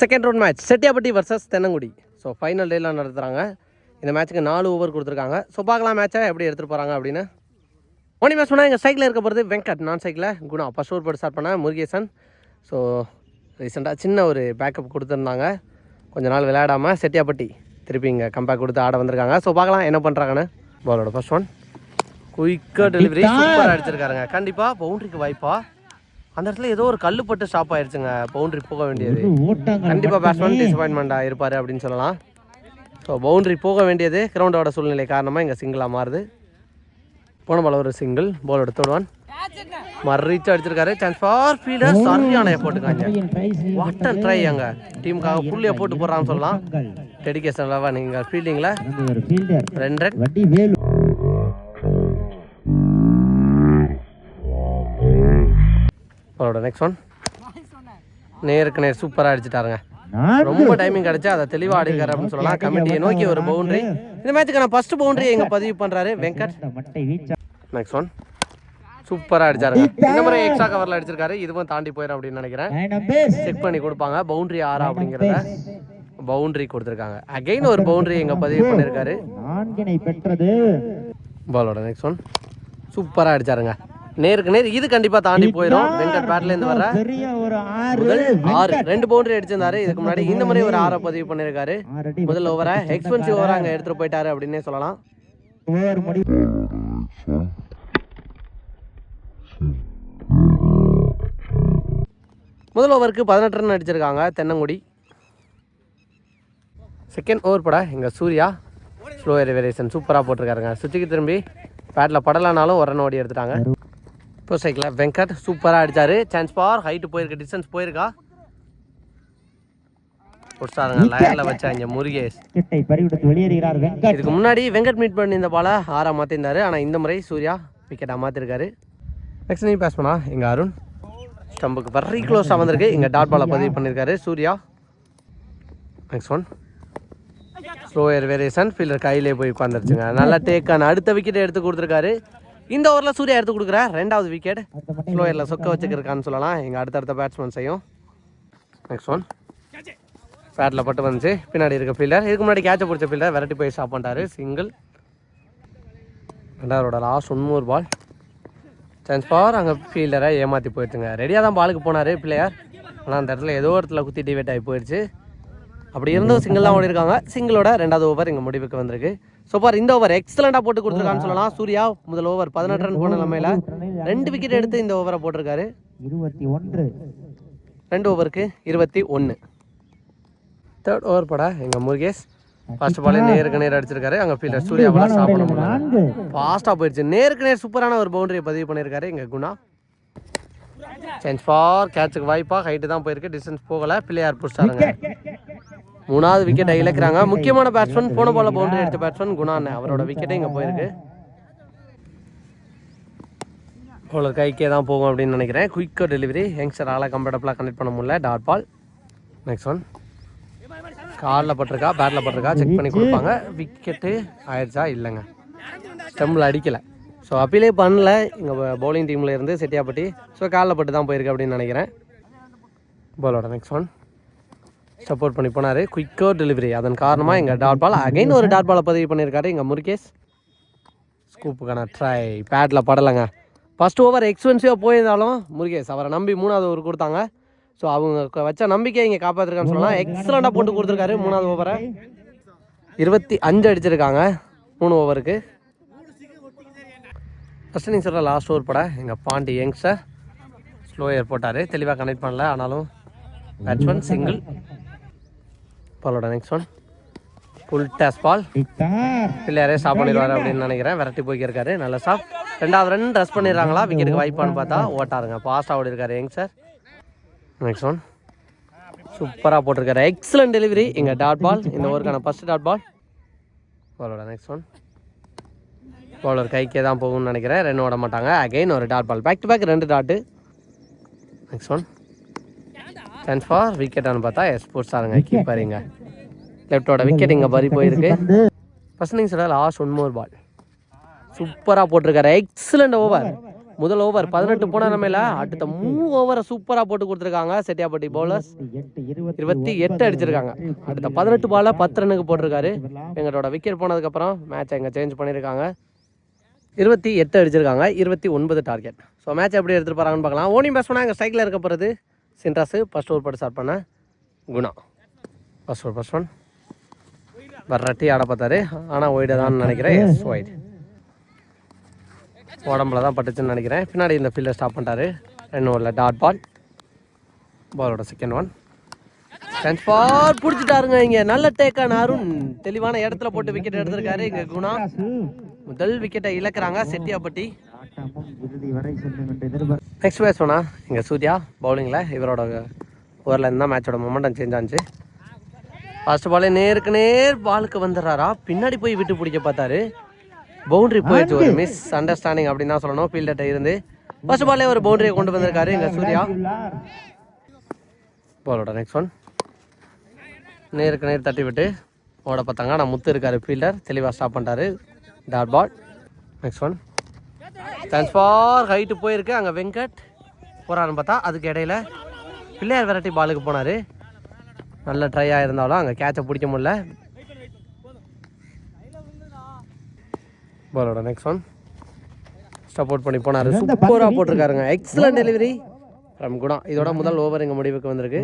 Second round match Chettiyapatti versus Thennangudi. So final டேலாம் நடத்துகிறாங்க. இந்த மேட்ச்சுக்கு 4 ஓவர் கொடுத்துருக்காங்க. ஸோ பார்க்கலாம் மேட்சை எப்படி எடுத்துகிட்டு போகிறாங்க அப்படின்னு. ஓனி மேட்ச் பண்ணால் எங்கள் சைக்கிளில் இருக்க போகிறது வெங்கட், நான் சைக்கிளில் குணா. ஃபர்ஸ்ட் ஓவர் போட்டு ஸ்டார்ட் பண்ணேன் முருகேசன். ஸோ ரீசெண்டாக சின்ன ஒரு பேக்கப் கொடுத்துருந்தாங்க, கொஞ்ச நாள் விளையாடாமல் செட்டியாப்பட்டி திருப்பி இங்கே கம்பேக் கொடுத்து ஆட வந்திருக்காங்க. ஸோ பார்க்கலாம் என்ன பண்ணுறாங்கன்னு. பாலோட ஃபர்ஸ்ட் ஒன் குயிக்காக டெலிவரி சூப்பராக அடிச்சிருக்காருங்க. கண்டிப்பாக பவுண்ட்ரிக்கு வாய்ப்பா. அந்த இடத்துல ஏதோ ஒரு கல் பட்டு ஸ்டாப் ஆயிடுச்சுங்க, பவுண்ட்ரி போக வேண்டியது. கண்டிப்பாக பேட்ஸ்மேன் டிசப்பாயின்மெண்ட்டாக இருப்பார் அப்படின்னு சொல்லலாம். ஸோ பவுண்ட்ரி போக வேண்டியது கிரவுண்டோட சூழ்நிலை காரணமாக இங்கே சிங்கிளாக மாறுது. போன பால் ஒரு சிங்கிள், பாலோட தொடுவான் மறுரீச் அடிச்சிருக்காரு. சான்ஸ் ஃபார் ஃபீல்டர், சரியான போட்டுக்காங்க. வாட் அண்ட் ட்ரை அங்கே டீமுக்காக புள்ளியை போட்டு போடுறான்னு சொல்லலாம். டெடிகேஷன் லெவல் நீங்கள் ஃபீல்டிங்கில் 2 ரன். அவரோட நெக்ஸ்ட் ஒன் நேருக்கு நேர் சூப்பராக அடிச்சுட்டாருங்க. ரொம்ப டைமிங் கிடச்சி அதை தெளிவாக அடிக்கிறார் அப்படின்னு சொல்லலாம். கமிட்டியை நோக்கி ஒரு பவுண்டரி. இந்த மேட்சுக்கு நான் ஃபர்ஸ்ட் பவுண்டரி இங்கே பதிவு பண்ணுறாரு வெங்கட். நெக்ஸ்ட் ஒன் சூப்பராக அடிச்சாருங்க. இந்த முறை எக்ஸ்ட்ரா கவரில் அடிச்சிருக்காரு. இதுவும் தாண்டி போயிடும் அப்படின்னு நினைக்கிறேன். செக் பண்ணி கொடுப்பாங்க பவுண்டரி 6 அப்படிங்கிறத. பவுண்டரி கொடுத்துருக்காங்க. அகைன் ஒரு பவுண்டரி இங்கே பதிவு பண்ணியிருக்காரு. பாலோட நெக்ஸ்ட் ஒன் சூப்பராக அடிச்சாருங்க. நேருக்கு நேர் இது கண்டிப்பா தாண்டி போயிடும். வெங்கட் பேட்ல இருந்து வர 6 2 பவுண்டரி அடிச்சிருந்தாரு இதுக்கு முன்னாடி. இந்த மாதிரி ஒரு 6 பதிவு பண்ணிருக்காரு. முதல் ஓவரை எக்ஸ்பென்சிவ் ஓவரா அங்க எடுத்துட்டு போயிட்டாரு அப்படின்னே சொல்லலாம். முதல் ஓவருக்கு 18 ரன் அடிச்சிருக்காங்க தென்னங்குடி. செகண்ட் ஓவர் பட இங்க சூர்யா ஸ்லோயர் வேரியேஷன் சூப்பரா போட்டிருக்காருங்க. சுத்திக்கு திரும்பி பேட்ல படலானாலும் ஒரு ரன் ஓடி எடுத்துட்டாங்க. இப்போ சைக்கிளில் வெங்கட் சூப்பராக அடித்தார். சான்ஸ் ஃபார் ஹைட்டு போயிருக்கு, டிஸ்டன்ஸ் போயிருக்கா. கொடுத்தாருங்க லைனில் வச்சாங்க முருகேஷ். இதுக்கு முன்னாடி வெங்கட் மீட் பண்ணி இந்த பாலை 6 மாற்றிருந்தாரு. ஆனால் இந்த முறை சூர்யா விக்கெட்டாக மாற்றிருக்காரு. நெக்ஸ்ட் நீ பேஸ் பண்ணா இங்கே அருண் ஸ்டம்புக்கு வெரி க்ளோஸாக வந்திருக்கு. இங்கே டாட் பாலை பதிவு பண்ணியிருக்காரு Surya. Next one slower variation, fielder கையிலே போய் உட்காந்துருச்சுங்க. நல்லா டேக்கான அடுத்த விக்கெட்டை எடுத்து கொடுத்துருக்காரு. இந்த ஓவரில் சூர்யா எடுத்து கொடுக்குற 2வது விக்கெட். ஸ்லோயரில் சொக்க வச்சுருக்கான்னு சொல்லலாம் எங்கள் அடுத்தடுத்த பேட்ஸ்மேன் செய்யும். நெக்ஸ்ட் ஒன் பேட்டில் பட்டு வந்துச்சு. பின்னாடி இருக்க ஃபீல்டர், இதுக்கு முன்னாடி கேட்சை பிடிச்ச ஃபீல்டர் விரட்டி போய் ஸ்டாப் பண்ணிட்டாரு. சிங்கிள். 2வது லாஸ்ட் 1 பால். சான்ஸ் ஃபார் அங்கே ஃபீல்டரை ஏமாற்றி போயிடுச்சுங்க. ரெடியாக தான் பாலுக்கு போனார் பிளேயர். ஆனால் அந்த இடத்துல ஏதோ இடத்துல குத்தி டிவேட் ஆகி போயிடுச்சு. அப்படி இருந்தும் சிங்கிள் தான் ஓடி இருக்காங்க. சிங்கிளோட 2வது ஓவர் இங்கே முடிவுக்கு வந்திருக்கு. ஸோ பார் இந்த ஓவர் எக்ஸலண்டாக போட்டு கொடுத்துருக்கான்னு சொல்லலாம். சூர்யா முதல் ஓவர் 18 ரன் போன நிலைமையில 2 விக்கெட் எடுத்து இந்த ஓவரை போட்டிருக்காரு. 2 ஓவருக்கு 21. தேர்ட் ஓவர் பட எங்கள் முருகேஷ் ஃபர்ஸ்ட் பாலே நேருக்கு நேர் அடிச்சிருக்காரு. அங்கே ஃபீல்டர் சூர்யாவால் ஸ்டாப் பண்ண முடியல, ஃபாஸ்ட்டாக போயிடுச்சு. நேருக்கு நேர் சூப்பரான ஒரு பவுண்டரியை பதிவு பண்ணியிருக்காரு இங்கே குணா. சான்ஸ் ஃபார் கேட்சுக்கு வாய்ப்பா, ஹைட்டு தான் போயிருக்கு, டிஸ்டன்ஸ் போகலை. பிள்ளையார் பிடிச்சாருங்க. 3வது விக்கெட்டை இழக்கிறாங்க. முக்கியமான பேட்ஸ்மேன் போன பால பவுண்டரி எடுத்த பேட்ஸ்மேன் குணான், அவரோட விக்கெட்டே இங்கே போயிருக்கு. அவ்வளோ கைக்கே தான் போகும் அப்படின்னு நினைக்கிறேன். குயிக்காக டெலிவரி, யங்ஸ்டர் ஆளை கம்ஃபர்டபுளாக கனெக்ட் பண்ண முடியல. Dot ball. நெக்ஸ்ட் ஒன் காலில் பட்டிருக்கா பேட்டில் பட்டிருக்கா செக் பண்ணி கொடுப்பாங்க. விக்கெட்டு ஆயிடுச்சா? இல்லைங்க, ஸ்டம்பில் அடிக்கலை. ஸோ அப்பீலே பண்ணல இங்கே பவுலிங் டீமில் இருந்து செட்டியாப்பட்டி. ஸோ காலில் பட்டு தான் போயிருக்கு அப்படின்னு நினைக்கிறேன். பாலோட நெக்ஸ்ட் ஒன் சப்போர்ட் பண்ணி போனார். குயிக்கோ டெலிவரி, அதன் காரணமாக எங்கள் டாட் பால். அகைன் ஒரு டாட் பாலை பதிவு பண்ணியிருக்காரு இங்கே முருகேஷ். ஸ்கூப்புக்கான ட்ரை பேட்டில் படலைங்க. ஃபர்ஸ்ட் ஓவர் எக்ஸ்பென்சிவாக போயிருந்தாலும் முருகேஷ் அவரை நம்பி 3வது ஓவர் கொடுத்தாங்க. ஸோ அவங்க வச்ச நம்பிக்கையை இங்கே காப்பாற்றிருக்கான்னு சொல்லலாம். எக்ஸலண்டாக போட்டு கொடுத்துருக்காரு. 3வது ஓவரை 25 அடிச்சிருக்காங்க 3 ஓவருக்கு. ஃபஸ்ட் நீங்கள் சொல்கிற லாஸ்ட் ஓவர் பட எங்கள் பாண்டி யங்ஸ்டர் ஸ்லோயர் போட்டார். தெளிவாக கனெக்ட் பண்ணல, ஆனாலும் பேட்ஸ்மேன் சிங்கிள். பாலோட நெக்ஸ்ட் ஒன் ஃபுல் டேஸ் பால். பிள்ளையாரே ஸ்டாப் பண்ணிடுவார் அப்படின்னு நினைக்கிறேன். விரட்டி போய்க்கிருக்காரு. நல்ல ஸ்டாப். 2வது ரன் ரஸ் பண்ணிடுறாங்களா, விக்கெட்டுக்கு வாய்ப்பான்னு பார்த்தா ஓட்டாருங்க. ஃபாஸ்ட்டாக ஓடி இருக்காரு யங்ஸ்டர். நெக்ஸ்ட் ஒன் சூப்பராக போட்டிருக்காரு. எக்ஸலன்ட் டெலிவரி இங்கே டாட் பால். இந்த ஓவருக்கான ஃபர்ஸ்ட் டாட் பால். பாலோட நெக்ஸ்ட் ஒன் பவுலர் கைக்கே தான் போகும்னு நினைக்கிறேன். ரன் ஓட மாட்டாங்க. அகைன் ஒரு dot ball. Back to back 2 dot. Next one chance for விக்கெட்டானு பார்த்தா எஸ்போர்ட்ஸ் ஆருங்க கீப்பரிங்க. லெஃப்டோட விக்கெட் இங்கே பறி போயிருக்கு. ஃபர்ஸ்ட் இன்னிங்ஸோட லாஸ்ட் 1 பால் சூப்பராக போட்டிருக்காரு. Excellent over. முதல் ஓவர் 18 போன நிலைமையில அடுத்த 3 ஓவரை சூப்பராக போட்டு கொடுத்துருக்காங்க செட்டியாப்பட்டி பவுலர்ஸ். 28 அடிச்சிருக்காங்க. அடுத்த 18 பால்ல 10 ரன்னுக்கு போட்டிருக்காரு. எங்களோட விக்கெட் போனதுக்கப்புறம் மேட்சை இங்கே சேஞ்ச் பண்ணியிருக்காங்க. 28 அடிச்சிருக்காங்க, 29 டார்கெட். ஸோ மேட்ச் எப்படி எடுத்துகிட்டு போகிறாங்கன்னு பார்க்கலாம். ஓனிங் பேட்ஸ்மேனாக எங்கள் ஸ்ட்ரைக்கில் இருக்க போகிறது சின்ராஸு. ஃபர்ஸ்ட் ஓவர் போட்டு ஸ்டார்ட் பண்ண Guna. First over first one வர்றட்டி ஆட பார்த்தாரு, ஆனால் ஒய்டு தான் நினைக்கிறேன். எஸ் ஒய்டு, உடம்புல தான் பட்டுச்சுன்னு நினைக்கிறேன். பின்னாடி இந்த ஃபீல்டர் ஸ்டாப் பண்ணிட்டாரு. 2 ஓவரில் டாட் பால். பாலோட செகண்ட் ஒன் சான்ஸ் ஃபார் பிடிச்சிட்டாருங்க. இங்கே நல்ல டேக்கான அருண் தெளிவான இடத்துல போட்டு விக்கெட் எடுத்திருக்காரு. இங்கே குணா முதல் விக்கெட்டை இழக்கிறாங்க செட்டியாப்பட்டி. நெக்ஸ்ட் பேட்ச் சொன்னா இங்கே சூர்யா பவுலிங்கில். இவரோட ஓவரில் இருந்தால் மேட்சோட மொமெண்டம் சேஞ்ச் ஆச்சு. ஃபர்ஸ்ட் பாலே நேருக்கு நேர் பாலுக்கு வந்துடுறாரா, பின்னாடி போய் விட்டு பிடிக்க பார்த்தாரு. பவுண்டரி போயிடுச்சு. ஒரு மிஸ் அண்டர்ஸ்டாண்டிங் அப்படின்னு தான் சொல்லணும் ஃபீல்டர்கிட்ட இருந்து. ஃபர்ஸ்ட் பாலே ஒரு பவுண்டரியை கொண்டு வந்திருக்காரு இங்கே சூர்யா. பாலோட நெக்ஸ்ட் ஒன் நேருக்கு நேர் தட்டி விட்டு ஓட பார்த்தாங்க. ஆனால் முத்து இருக்காரு ஃபீல்டர், தெளிவாக ஸ்டாப் பண்ணிட்டாரு. Dot ball. Next one chance for height போயிருக்கு. அங்கே வெங்கட் போகிறான்னு பார்த்தா அதுக்கு இடையில பிள்ளையார் வெரைட்டி பாலுக்கு போனார். நல்ல ட்ரையாக இருந்தாலும் அங்கே கேட்சை பிடிக்க முடியல. பாலோட நெக்ஸ்ட் ஒன் சப்போர்ட் பண்ணி போனார். சூப்பராக போட்டிருக்காருங்க. Excellent delivery from Guna. இதோட முதல் ஓவர் இங்கே முடிவுக்கு வந்திருக்கு.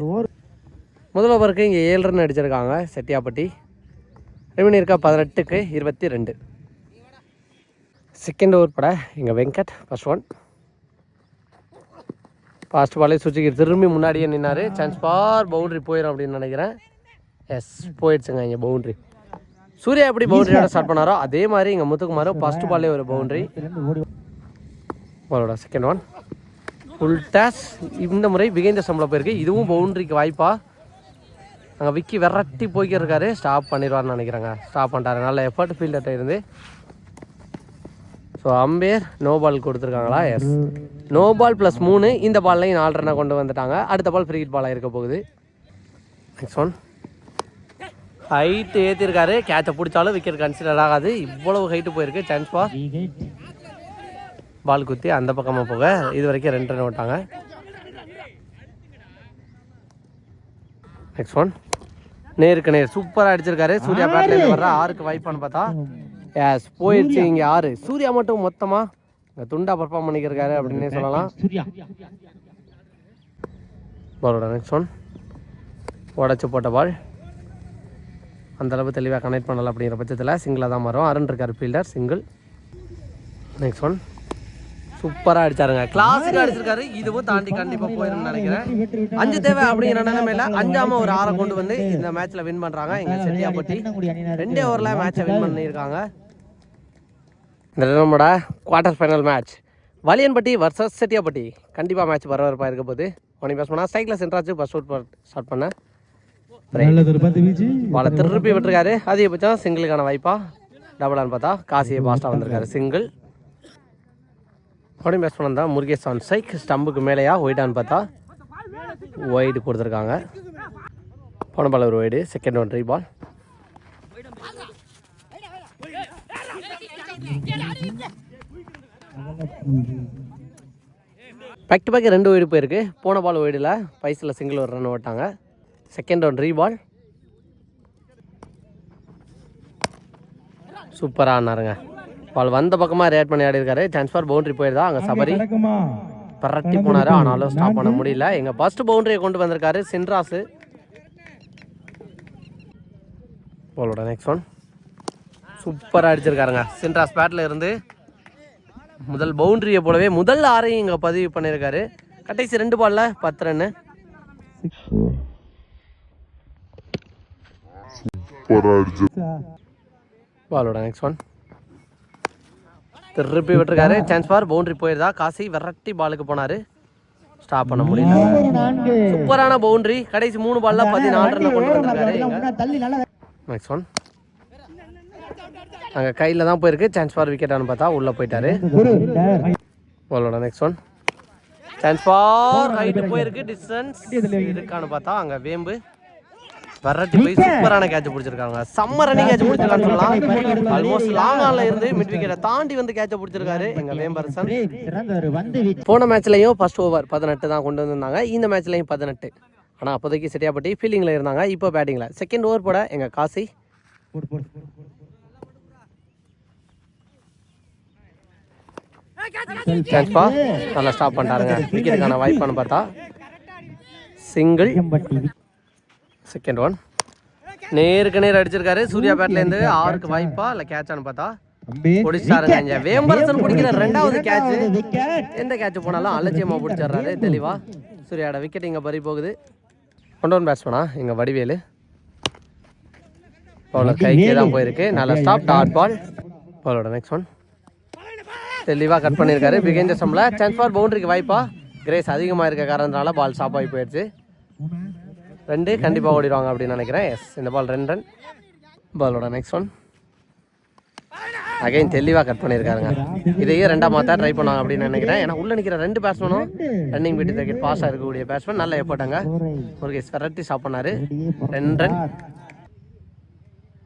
முதல் ஓவருக்கு இங்கே 7 ரன் அடிச்சிருக்காங்க செட்டியாப்பட்டி. ரெவன்யூ இருக்கா 18க்கு 22. செகண்ட் ஓவர் பட இங்கே வெங்கட் ஃபர்ஸ்ட் ஒன். ஃபாஸ்ட் பாலே சுவிட்சுக்கு திரும்பி முன்னாடியே நின்னார். சான்ஸ் ஃபார் பவுண்ட்ரி போயிடும் அப்படின்னு நினைக்கிறேன். எஸ் போயிடுச்சுங்க இங்கே பவுண்ட்ரி. சூர்யா எப்படி பவுண்டரியோட ஸ்டார்ட் பண்ணாரோ அதே மாதிரி இங்கே முத்துக்குமாரும் ஃபர்ஸ்ட் பாலே ஒரு பவுண்ட்ரி. பாலோட செகண்ட் ஒன் ஃபுல் டாஸ். இந்த முறை விகேந்த சம்பளம் போயிருக்கு. இதுவும் பவுண்ட்ரிக்கு வாய்ப்பா. அங்கே விக்கி விரட்டி போய்க்கிருக்காரு. ஸ்டாப் பண்ணிடுவார்னு நினைக்கிறாங்க. ஸ்டாப் பண்ணிட்டாரு. நல்ல எஃபர்ட் ஃபீல்டர்கிட்ட இருந்து. ஸோ அம்பேர் நோ பால் கொடுத்துருக்காங்களா? Yes, no ball plus 3. இந்த பால்லையும் 4 ரன்னை கொண்டு வந்துட்டாங்க. அடுத்த பால் ஃப்ரீ ஹிட் பாலாக இருக்க போகுது. நெக்ஸ்ட் ஒன் ஹைட்டு ஏற்றிருக்காரு. கேட்சை பிடிச்சாலும் விக்கெட் கன்சிடர் ஆகாது. இவ்வளவு ஹைட்டு போயிருக்கு. சான்ஸ் ஃபார் பால் குத்தி அந்த பக்கமாக போக இது வரைக்கும் 2 ரன் விட்டாங்க. நெக்ஸ்ட் ஒன் நேருக்கு நேர் சூப்பராக அடிச்சிருக்காரு. சூர்யா பேட்லேருந்து வர்ற 6க்கு வாய்ப்பான்னு பார்த்தா எஸ் போயிடுச்சு. இங்கே 6. சூர்யா மட்டும் மொத்தமாக இங்கே துண்டா பர்ஃபார்ம் பண்ணிக்கிருக்காரு அப்படின்னே சொல்லலாம். பாலோட நெக்ஸ்ட் ஒன் உடச்சி போட்ட பால் அந்தளவு தெளிவாக கனெக்ட் பண்ணலை. அப்படிங்கிற பட்சத்தில் சிங்கிளாக தான் வரும். அருண் இருக்கார் ஃபீல்டர், சிங்கிள். நெக்ஸ்ட் ஒன் சூப்பராக அடிச்சாருங்க. கிளாஸுக்கு அடிச்சிருக்காரு. இதுவும் தாண்டி கண்டிப்பாக போயிடும்னு நினைக்கிறேன். 5 தேவை அப்படிங்கிற நிலைமையில 5ஆம ஒரு 6 கொண்டு வந்து இந்த மேட்ச்ல வின் பண்றாங்க எங்க செட்டியாப்பட்டி. 2 ஓவர்ல மேட்சை வின் பண்ணியிருக்காங்க. இந்த நம்மளோட quarter final match Valiyanpatti versus Chettiyapatti. கண்டிப்பாக மேட்ச் பரபரப்பாக இருக்க போது. ஒனி பேஸ் பண்ணால் ஸ்ட்ரைக்கில் சென்ட்ராச்சு ஃபர்ஸ்ட் அவுட் ஸ்டார்ட் பண்ண பாலை திருப்பி விட்டுருக்காரு. அதிகபட்சம் சிங்கிளுக்கான வாய்ப்பா. டபுளான்னு பார்த்தா காசியை பாஸ்டாக வந்திருக்காரு. சிங்கிள். அப்படியும் பேஸ் பண்ணா முருகேஷ் ஆன் ஸ்ட்ரைக். ஸ்டம்புக்கு மேலேயா ஒயிட்டான்னு பார்த்தா ஒயிடு கொடுத்துருக்காங்க. போன பால் ஒரு wide. Second one re ball. Back to back 2 wide போயிருக்கு. போன பால் ஒயிடில் பைஸில் சிங்கிள் ஒரு ரன் ஓட்டாங்க. Second one re ball. சூப்பராக ஆனாருங்க. பால் வந்த பக்கமாக ரேட் பண்ணி ஆடி இருக்காரு. சான்ஸ் ஃபார் பவுண்டரி போயிருந்தா அங்கே சபரி பரட்டி போனார். ஆனாலும் ஸ்டாப் பண்ண முடியல. எங்கள் ஃபர்ஸ்ட் பவுண்டரியை கொண்டு வந்திருக்காரு சின்ராஸு. பாலோட நெக்ஸ்ட் ஒன் சூப்பராக அடிச்சிருக்காருங்க. சின்ராஸ் பேட்டில் இருந்து முதல் பவுண்டரியை போலவே முதல் 6ஐயும் இங்கே பதிவு பண்ணியிருக்காரு. கடைசி 2 பால்ல 10 ரன்னு. பாலோட நெக்ஸ்ட் ஒன் திருப்பி விட்டுருக்காரு. சான்ஸ் ஃபார் பவுண்டரி போயிருந்தா காசி விரட்டி பாலுக்கு போனாரு. ஸ்டாப் பண்ண முடியல. சூப்பரான பவுண்டரி. கடைசி 3 பால்ல 14 ரன் கொண்டு வந்திருக்காரு. நெக்ஸ்ட் ஒன் அங்கே கையில் தான் போயிருக்கு. சான்ஸ் ஃபார் விக்கெட்டானு பார்த்தா உள்ளே போயிட்டாரு. பாலோட next one chance for height போயிருக்கு. டிஸ்டன்ஸ் இருக்கான்னு பார்த்தா அங்கே வேம்பு வரட்டி போய் சூப்பரான கேட்ச் பிடிச்சிருக்காங்க. செம்ம ரன்னிங் கேட்ச் பிடிச்சிருக்கான்னு சொல்லலாம். ஆல்மோஸ்ட் லாங் ஆன்ல இருந்து மிட் விக்கெட்டை தாண்டி வந்து கேட்ச பிடிச்சிருக்காரு எங்க வேம்பரசன். போன மேட்ச்லயும் ஃபர்ஸ்ட் ஓவர் 18 தான் கொண்டு வந்திருந்தாங்க. இந்த மேட்ச்லயும் 18. ஆனால் அப்போதைக்கு செட்டியாப்பட்டி ஃபீல்டிங்கில் இருந்தாங்க. இப்போ பேட்டிங்கில் செகண்ட் ஓவர் போட எங்கள் காசி கேட்ச்பா நல்லா ஸ்டாப் பண்ணிட்டாருங்க. விக்கெட்டுக்கான வாய்ப்பானு பார்த்தா சிங்கிள். செகண்ட் ஒன் நேருக்கு நேர் அடிச்சிருக்காரு சூர்யா பேட்லேருந்து. 6க்கு வாய்ப்பா இல்லை கேட்சானு பார்த்தா பிடிச்சாருங்க. இங்க வேம்பரசன் பிடிக்கிற 2வது கேட்ச். எந்த கேட்ச் போனாலும் அலட்சியமா பிடிச்சிடுறாரு தெளிவா. சூர்யாவோட விக்கெட் இங்கே பறி போகுது. கொண்டு ஒன் பேட்ஸ்மேனா இங்கே வடிவேலு. பவுலர் கைக்கே தான் போயிருக்கு. நல்ல ஸ்டாப் டாட் பால். பவுலோட நெக்ஸ்ட் ஒன் தெளிவாக கட் பண்ணியிருக்காரு. பிகைண்ட் ஸ்டம்ப்ல சான்ஸ் ஃபார் பவுண்டரிக்கு வாய்ப்பா. கிரேஸ் அதிகமாக இருக்க காரணத்தினால பால் ஸ்டாப் ஆகி போயிடுச்சு. 2 கண்டிப்பாக ஓடிடுவாங்க அப்படின்னு நினைக்கிறேன். எஸ் இந்த பால் 2 ரன். பாலோட நெக்ஸ்ட் ஒன் அகைன் தெளிவாக கட் பண்ணியிருக்காருங்க. இதையே 2ஆ மாற்ற ட்ரை பண்ணுவாங்க அப்படின்னு நினைக்கிறேன். ஏன்னா உள்ள நிற்கிற 2 பேட்ஸ்மேனும் ரன்னிங் பீட் விக்கெட் பாஸாக இருக்கக்கூடிய பேட்ஸ்மேன். நல்ல எஃபர்ட்டாங்க. முருகேஷ் வெரைட்டி ஸ்டாப் பண்ணாரு. 2 ரன்.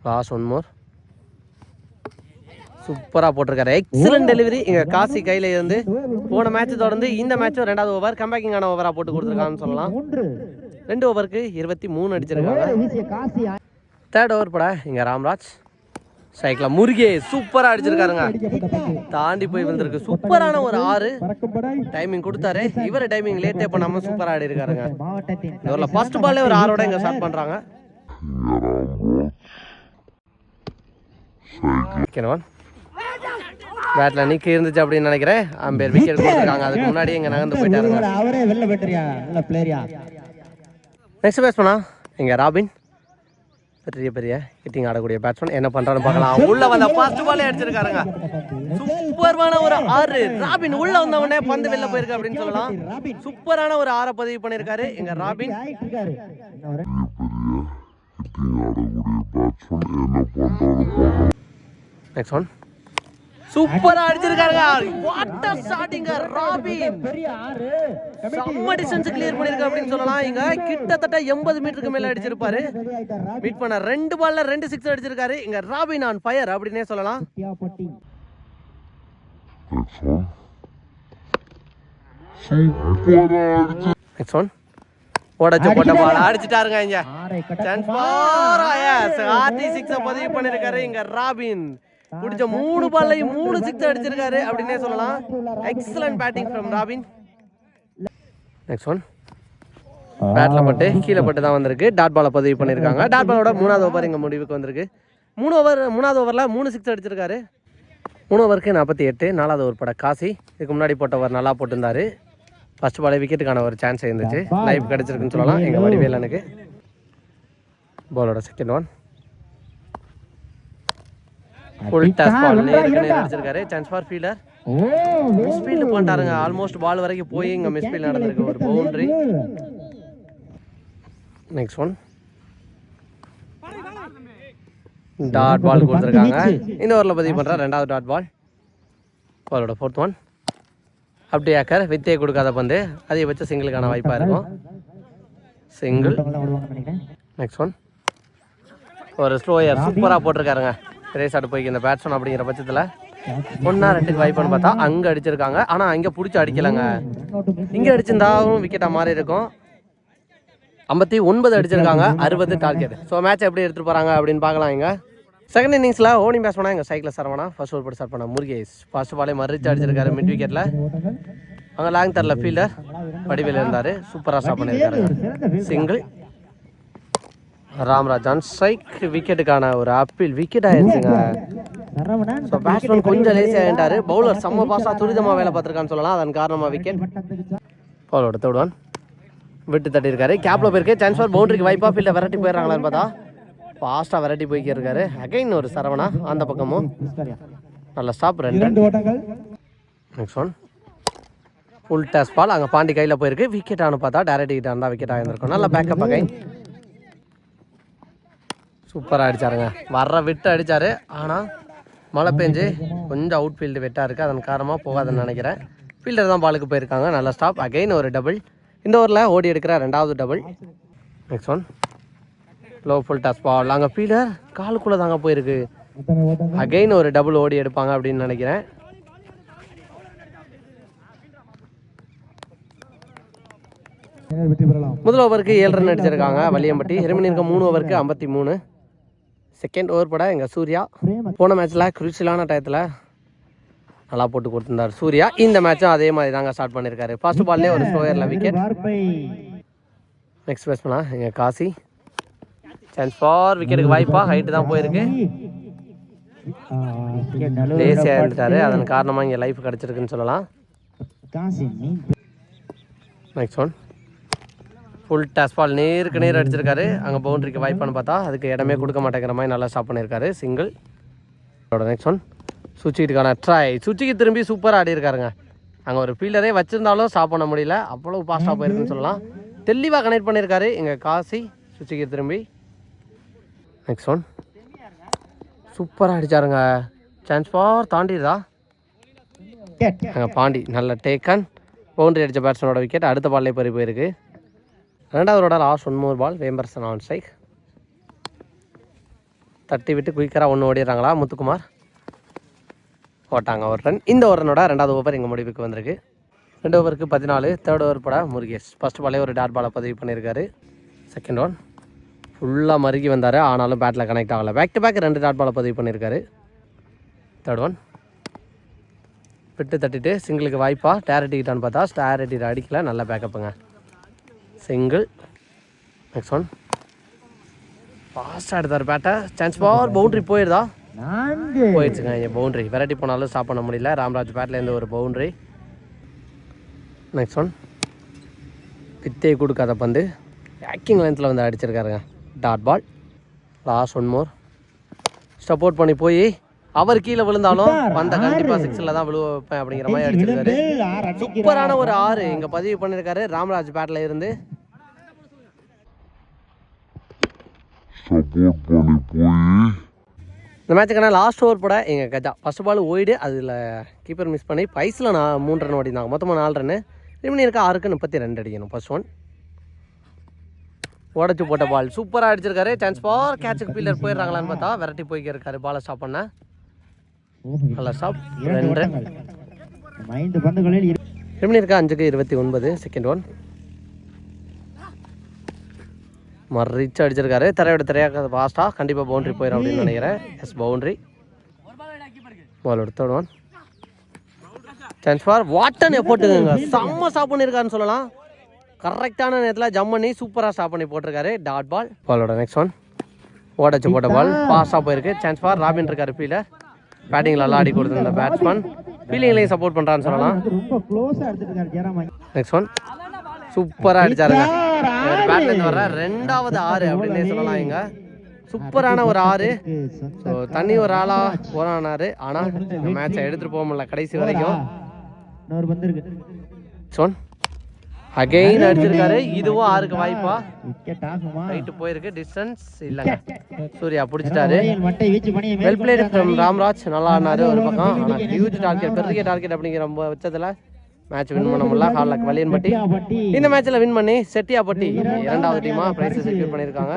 லாஸ்ட் 1 மோர். சூப்பராக போட்டிருக்காரு. எக்ஸலன்ட் டெலிவரி இங்கே காசி கையில் இருந்து. போன மேட்ச் தொடர்ந்து இந்த மேட்சும் 2வது ஓவர் கம்பேக்கிங்கான ஓவராக போட்டு கொடுத்துருக்கான்னு சொல்லலாம். 2 ஓவருக்கு 23 அடிச்சிருக்காங்க. 3rd ஓவர் போட இங்கே ராம்ராஜ் சைக்கிள் முருகே சூப்பராக அடிச்சிருக்காருங்க. தாண்டி போய் வந்திருக்கு. சூப்பரான ஒரு 6 டைமிங் கொடுத்தாரு. இவர் டைமிங் லேட்டே பண்ணாமல் சூப்பராக ஆடி இருக்காருங்க. இவரில் ஃபர்ஸ்ட் பால்லே ஒரு 6ஓட இங்கே ஸ்டார்ட் பண்ணுறாங்க. பேட்ல நிக்க இருந்துச்சு அப்படின்னு நினைக்கிறேன். அம்பேர் விக்கெட் கொடுத்துருக்காங்க. அதுக்கு முன்னாடி இங்க நகர்ந்து போயிட்டாருங்க. நெக்ஸ்ட் பேட்ஸ்மேனா இங்க ராபின். பெரிய பெரிய ஹிட்டிங் ஆடக்கூடிய பேட்ஸ்மேன் என்ன பண்றான்னு பார்க்கலாம். உள்ள வந்த ஃபர்ஸ்ட் பாலே அடிச்சிருக்காருங்க. சூப்பரான ஒரு 6. ராபின் உள்ள வந்த உடனே பந்து வெளில போயிருக்கு அப்படின்னு சொல்லலாம். சூப்பரான ஒரு 6 பதிவு பண்ணிருக்காரு எங்க ராபின். நெக்ஸ்ட் ஒன் சூப்பரா அடிச்சிருக்காருங்க. வாட் அ ஷாட்டிங்க ராபின். செம்ம டிஸ்டன்ஸ் கிளியர் பண்ணிருக்காரு அப்படின்னு சொல்லலாம். இங்க கிட்டத்தட்ட 80 மீட்டருக்கு மேல அடிச்சிருப்பாரு. மீட் பண்ண 2 பால்ல 2 6 அடிச்சிருக்காரு. இங்க ராபின் ஆன் ஃபயர் அப்படினே சொல்லலாம். நெக்ஸ்ட் ஒன் ஓடச்சு போட்ட பால் அடிச்சிட்டாருங்க. இங்க சான்ஸ் ஃபார் எஸ் ஆர்டி 6 பதிவு பண்ணிருக்காரு இங்க ராபின். பிடிச்ச 3 பால்லையும் 3 6 அடிச்சிருக்காரு அப்படின்னே சொல்லலாம். Excellent batting from Robin. Next one பேட்ல பட்டு கீழே பட்டு தான் வந்திருக்கு. டாட் பாலை பதிவு பண்ணியிருக்காங்க. டாட் பாலோட 3வது ஓவர் இங்கே முடிவுக்கு வந்திருக்கு. 3வது ஓவரில் 3 6 அடிச்சிருக்காரு. 3 ஓவருக்கு 48. 4வது ஓவர் பட காசி. இதுக்கு முன்னாடி போட்ட ஓவர் நல்லா போட்டிருந்தாரு. ஃபர்ஸ்ட் பாலே விக்கெட்டுக்கான ஒரு சான்ஸ் இருந்துச்சு. லைஃப் கிடைச்சிருக்குன்னு சொல்லலாம் எங்கள் வடிவேலனுக்கு. பாலோட second one full toss ball நேருக்கு நேர் அடிச்சிருக்காரு. Chance for fielder. Miss field பண்ணிட்டாருங்க. ஆல்மோஸ்ட் பால் வரைக்கும் போய் இங்கே மிஸ் ஃபீல்ட் நடந்திருக்கு. ஒரு boundary. Next one dot ball கொடுத்துருக்காங்க. இந்த ஓவரில் பதிவு பண்ணுற 2வது டாட் பால். பாலோட 4th ஒன் அப்படி ஏக்கர் வித்தே கொடுக்காத பந்து. அதிகபட்ச சிங்கிளுக்கான வாய்ப்பாக இருக்கும். சிங்கிள். நெக்ஸ்ட் ஒன் ஒரு ஸ்லோயர் சூப்பராக போட்டிருக்காருங்க. ரேஸ் ஆட்டு போய்க்கு இந்த பேட்ஸ்மேன் அப்படிங்கிற பட்சத்தில் 1-2க்கு வாய்ப்புன்னு பார்த்தா அங்கே அடிச்சிருக்காங்க. ஆனால் அங்கே பிடிச்சி அடிக்கலைங்க. இங்கே அடிச்சிருந்தாலும் விக்கெட்டாக மாறி இருக்கும். 59 அடிச்சிருக்காங்க. 60 டார்கெட். ஸோ மேட்ச் எப்படி எடுத்துகிட்டு போகிறாங்க அப்படின்னு பார்க்கலாம். இங்கே செகண்ட் இன்னிங்ஸில் ஓனிங் பேட்ஸ்மேனா எங்கள் சைக்கிள் சரவணா. ஃபர்ஸ்ட் ஓவர் போட்டு ஸ்டார்ட் பண்ண முருகேஷ். ஃபர்ஸ்ட் பாலே மறிச்சு அடிச்சிருக்காரு மிட் விக்கெட்டில். அங்கே லாங் தரல ஃபீல்டர் வடிவேல் இருந்தார். சூப்பராக ஸ்டாப் பண்ணியிருக்காரு. சிங்கிள். Ramraj on strike. விக்கெட்டுக்கான ஒரு அப்பீல். விக்கெட் ஆயிடுச்சுங்க. ஸோ பேட்ஸ்மேன் கொஞ்சம் லேசி ஆகிட்டாரு. பவுலர் செம்ம பாஸாக துரிதமாக வேலை பார்த்துருக்கான்னு சொல்லலாம். அதன் காரணமாக விக்கெட். பவுலோட 3rd ஒன் விட்டு தட்டியிருக்காரு. கேப்ல போயிருக்கு. சான்ஸ் ஃபார் பவுண்டரிக்கு வாய்ப்பா. ஃபீல்டை விரட்டி போயிடறாங்களான்னு பார்த்தா ஃபாஸ்ட்டாக வெரைட்டி போய்க்கிருக்காரு. அகைன் ஒரு சரவணா அந்த பக்கமும் நல்ல stop. 2 run. Next one full toss ball. அங்கே பாண்டி கையில் போயிருக்கு. விக்கெட் ஆனு பார்த்தா டேரக்ட் கிட்ட இருந்தால் விக்கெட் ஆகிருக்கும். நல்ல பேக்கப். அகைன் சூப்பராக அடித்தாருங்க. வர்ற விட்டு அடித்தார். ஆனால் மழை பெஞ்சு கொஞ்சம் அவுட் ஃபீல்டு வெட்டாக இருக்குது. அதன் காரணமாக போகாதுன்னு நினைக்கிறேன். ஃபீல்டர் தான் பாலுக்கு போயிருக்காங்க. நல்ல ஸ்டாப். அகைன் ஒரு டபுள். இந்த ஓவரில் ஓடி எடுக்கிற 2வது double. Next one low full touch ball. அங்கே ஃபீல்டர் காலுக்குள்ளே தாங்க போயிருக்கு. அகைன் ஒரு டபுள் ஓடி எடுப்பாங்க அப்படின்னு நினைக்கிறேன். முதல் ஓவருக்கு 7 ரன் அடிச்சிருக்காங்க வலியம்பட்டி. ரிமைனிங் இருக்க 3 ஓவருக்கு 53. செகண்ட் ஓவர் பட எங்கள் சூர்யா போன மேட்ச்சில் குரூசியலான டயத்தில் நல்லா போட்டு கொடுத்துருந்தார் சூர்யா. இந்த மேட்சும் அதே மாதிரி தாங்க ஸ்டார்ட் பண்ணியிருக்காரு. ஃபர்ஸ்ட் பால்லே ஒரு ஸ்லோயரில் விக்கெட். நெக்ஸ்ட் பேட்ஸ்மேனா எங்கள் காசி. சான்ஸ் ஃபார் விக்கெட்டுக்கு வாய்ப்பா. ஹைட்டு தான் போயிருக்கு. லேசியாக இருந்துட்டாரு. அதன் காரணமாக இங்கே லைஃப் கிடச்சிருக்குன்னு சொல்லலாம். நெக்ஸ்ட் ஒன் ஃபுல் டச் பால் நேருக்கு நேர் அடிச்சிருக்காரு. அங்கே பவுண்டரிக்கு வாய்ப்பான்னு பார்த்தா அதுக்கு இடமே கொடுக்க மாட்டேங்கிற மாதிரி நல்லா ஸ்டாப் பண்ணியிருக்காரு. சிங்கிள். நெக்ஸ்ட் ஒன் சுச்சிக்கிட்டுக்கான ட்ரை. சுச்சிக்கு திரும்பி சூப்பராக ஆடி இருக்காருங்க. அங்கே ஒரு ஃபீல்டரே வச்சுருந்தாலும் ஸ்டாப் பண்ண முடியல. அவ்வளோ ஃபாஸ்ட்டாக போயிருக்குன்னு சொல்லலாம். தெளிவாக கனெக்ட் பண்ணியிருக்காரு எங்கள் காசி. சுச்சிக்கு திரும்பி. நெக்ஸ்ட் ஒன் சூப்பராக அடித்தாருங்க. Chance for தாண்டிடுதா. அங்கே பாண்டி நல்ல டேக்கன். பவுண்டரி அடித்த பேட்ஸ்மேனோட விக்கெட். அடுத்த பால்லே பறி போயிருக்கு. ரெண்டாவதோட லாஸ்ட் 1 more பால். வேம்பர்சன் ஆன் ஸ்ட்ரைக். தட்டி விட்டு குயிக்கராக 1 ஓடிடுறாங்களா முத்துக்குமார். போட்டாங்க ஒரு ரன். இந்த ஒரு ரனோட ரெண்டாவது ஓவர் எங்கள் முடிவுக்கு வந்திருக்கு. 2 ஓவருக்கு 14. தேர்ட் ஓவர் பட முருகேஷ் ஃபர்ஸ்ட் பாலே ஒரு டாட் பாலை பதிவு பண்ணியிருக்காரு. செகண்ட் ஒன் ஃபுல்லாக மறுகி வந்தார். ஆனாலும் பேட்டில் கனெக்ட் ஆகலை. பேக் டு பேக் 2 டாட் பாலை பதிவு பண்ணியிருக்காரு. தேர்ட் ஒன் விட்டு தட்டிட்டு சிங்கிளுக்கு வாய்ப்பா. டேர் அடிக்கிட்டான்னு பார்த்தா ஸ்டார் அடிக்கிற அடிக்கல. நல்ல பேக்கப்புங்க. சிங்கிள். நெக்ஸ்ட் ஒன் ஃபாஸ்ட்டாக எடுத்தார் பேட்டை. சான்ஸ் ஃபார் பவுண்ட்ரி போயிடுதா. போயிடுச்சுங்க. என் பவுண்ட்ரி வெரைட்டி போனாலும் ஸ்டாப் பண்ண முடியல. ராம்ராஜ் பேட்லேருந்து ஒரு பவுண்ட்ரி. நெக்ஸ்ட் ஒன் வித்தே கொடுக்காத பந்து பேக்கிங் லென்த்தில் வந்து அடிச்சிருக்காருங்க. Dot ball. Last 1 more support பண்ணி போய் அவர் கீழே விழுந்தாலும் வந்த கண்டிப்பாக 6ல் தான் விழுவ வைப்பேன் அப்படிங்கிற மாதிரி அடிச்சிருக்காரு. சூப்பரான ஒரு 6 இங்கே பதிவு பண்ணியிருக்காரு ராம்ராஜ் பேட்டில் இருந்து. இந்த மேட்சுக்கான லாஸ்ட் ஓவர் போட எங்கள் கஜா ஃபர்ஸ்ட் பால் ஓய்டு. அதில் கீப்பர் மிஸ் பண்ணி பைஸில் 3 ரன் ஓடினாங்க. மொத்தமாக 4 ரன்னு. ரிமைனிங் இருக்க 6க்கு 32 அடிக்கணும். ஃபர்ஸ்ட் ஒன் உடச்சி போட்ட பால் சூப்பராக அடிச்சிருக்காரு. சான்ஸ் ஃபார் கேட்சுக்கு ஃபீல்டர் போயிடுறாங்களான்னு பார்த்தா வெரைட்டி போய்க்கு இருக்காரு. பாலை ஸ்டாப் பண்ண நல்லா ஸ்டாப். 2 ரன். ரிமைனிங் இருக்க 5க்கு 29. செகண்ட் ஒன் மறிச்சு அடிச்சிருக்காரு. திரையோட திரையாக ஃபாஸ்ட்டாக கண்டிப்பாக பவுண்ட்ரி போயிடும் அப்படின்னு நினைக்கிறேன். Yes boundary. பாலோட தேர்ட் ஒன் சான்ஸ் ஃபார் வாட்டன் போட்டுக்கோங்க. செம்ம ஸ்டாப் பண்ணியிருக்காருன்னு சொல்லலாம். கரெக்டான நேரத்தில் ஜம்ப் பண்ணி சூப்பராக ஸ்டாப் பண்ணி போட்டிருக்காரு. Dot ball. பாலோட நெக்ஸ்ட் ஒன் ஓடச்சு போட்ட பால் ஃபாஸ்ட்டாக போயிருக்கு. சான்ஸ் ஃபார் ராபின் இருக்காரு ஃபீல்டர். பேட்டிங்கில் நல்லா ஆடி கொடுத்துருந்த பேட்ஸ்மேன் ஃபீல்டிங்லையும் சப்போர்ட் பண்ணுறான்னு சொல்லலாம். நெக்ஸ்ட் ஒன் சூப்பராக அடிச்சாருங்க. பேட்லேருந்து வர்ற 2வது 6 அப்படின்னே சொல்லலாம். இங்கே சூப்பரான ஒரு 6. ஸோ தண்ணி ஒரு ஆளாக போரானார். ஆனால் மேட்சை எடுத்துகிட்டு போக முடியல கடைசி வரைக்கும். சொன் அகைன் அடிச்சிருக்காரு. இதுவும் 6க்கு வாய்ப்பா. ரைட்டு போயிருக்கு. டிஸ்டன்ஸ் இல்லைங்க. சூர்யா பிடிச்சிட்டாரு. Well played from Ramraj. நல்லா ஆடினாரு ஒரு பக்கம். ஆனால் ஹியூஜ் டார்கெட் பெரிய டார்கெட் அப்படிங்கிற பட்சத்தில் மேட்ச் வின் பண்ண முடியல. ஹார்லக் வலியன்பட்டி இந்த மேட்ச்சில் வின் பண்ணி செட்டியாப்பட்டி 2வது டீமாக ப்ரைஸை செக்யூர் பண்ணியிருக்காங்க.